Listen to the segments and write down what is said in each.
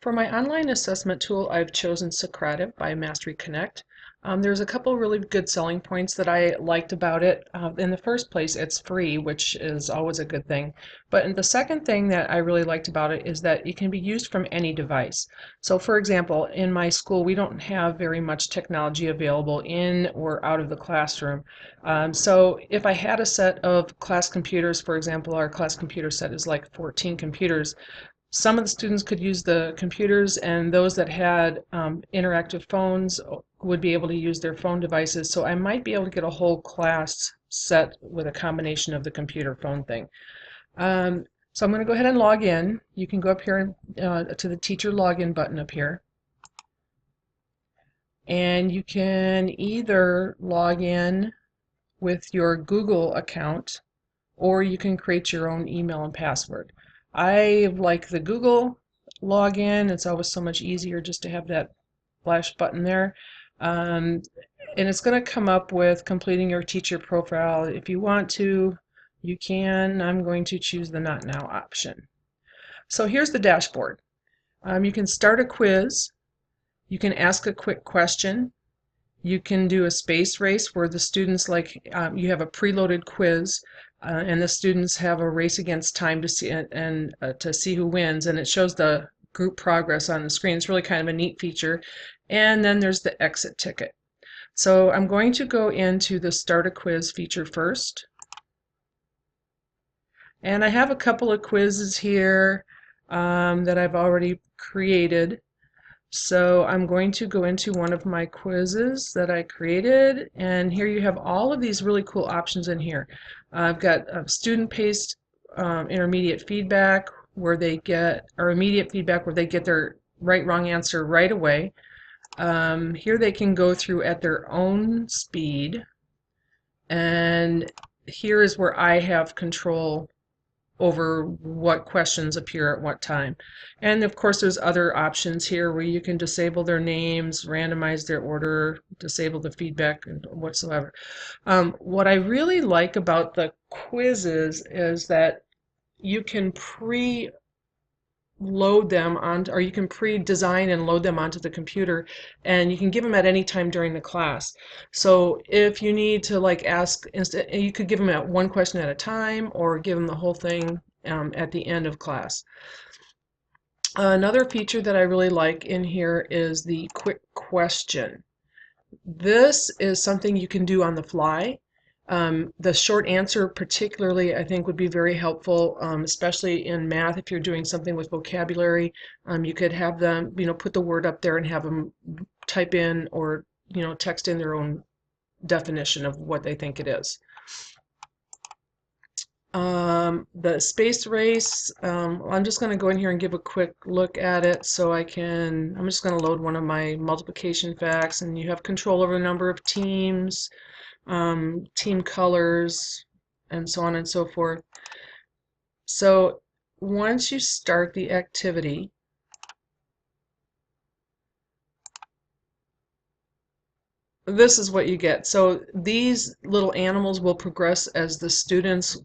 For my online assessment tool, I've chosen Socrative by Mastery Connect. There's a couple really good selling points that I liked about it. In the first place, it's free, which is always a good thing. But the second thing that I really liked about it is that it can be used from any device. So for example, in my school, we don't have very much technology available in or out of the classroom. So if I had a set of class computers, for example, our class computer set is like 14 computers, some of the students could use the computers, and those that had interactive phones would be able to use their phone devices. So I might be able to get a whole class set with a combination of the computer phone thing. So I'm going to go ahead and log in. You can go up here to the teacher login button up here. And you can either log in with your Google account, or you can create your own email and password. I like the Google login. It's always so much easier just to have that flash button there. And it's going to come up with completing your teacher profile. If you want to, you can. I'm going to choose the Not Now option. So here's the dashboard. You can start a quiz. You can ask a quick question. You can do a space race where the students, you have a preloaded quiz, and the students have a race against time to see to see who wins, and it shows the group progress on the screen. It's really kind of a neat feature. And then there's the exit ticket. So I'm going to go into the Start a Quiz feature first. And I have a couple of quizzes here that I've already created. So I'm going to go into one of my quizzes that I created, and here you have all of these really cool options in here. I've got student-paced intermediate feedback where they get, or immediate feedback where they get their right/wrong answer right away. Here they can go through at their own speed, and here is where I have control over what questions appear at what time. And of course there's other options here where you can disable their names, randomize their order, disable the feedback, and whatsoever. What I really like about the quizzes is that you can load them on, or you can pre-design and load them onto the computer, and you can give them at any time during the class. So if you need to ask, you could give them at one question at a time, or give them the whole thing at the end of class. Another feature that I really like in here is the quick question. This is something you can do on the fly. The short answer particularly I think would be very helpful, especially in math. If you're doing something with vocabulary, you could have them, put the word up there and have them type in, or text in their own definition of what they think it is. The space race, I'm just going to go in here and give a quick look at it so I'm just going to load one of my multiplication facts, and you have control over the number of teams, team colors, and so on and so forth. So once you start the activity, this is what you get. So these little animals will progress as the students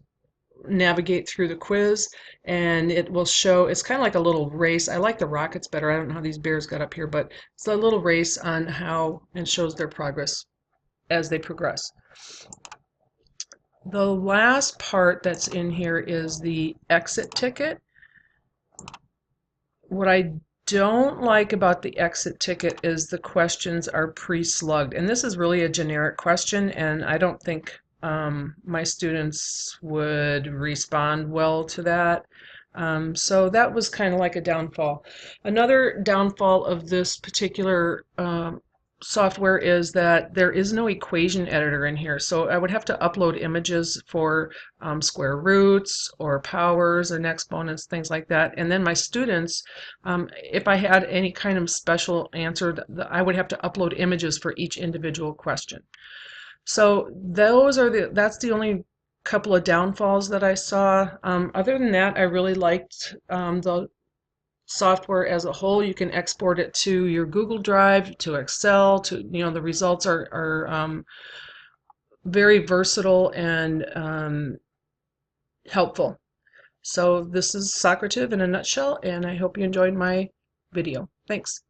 navigate through the quiz, and it will show, it's kind of like a little race. I like the rockets better. I don't know how these bears got up here, but it's a little race on how, and shows their progress as they progress. The last part that's in here is the exit ticket. What I don't like about the exit ticket is the questions are pre-slugged, and this is really a generic question, and I don't think my students would respond well to that. So that was kind of like a downfall. Another downfall of this particular software is that there is no equation editor in here. So I would have to upload images for square roots or powers and exponents, things like that. And then my students, if I had any kind of special answer, I would have to upload images for each individual question. So that's the only couple of downfalls that I saw. Other than that, I really liked the software as a whole. You can export it to your Google Drive, to Excel, to, the results are very versatile and helpful. So this is Socrative in a nutshell, and I hope you enjoyed my video. Thanks.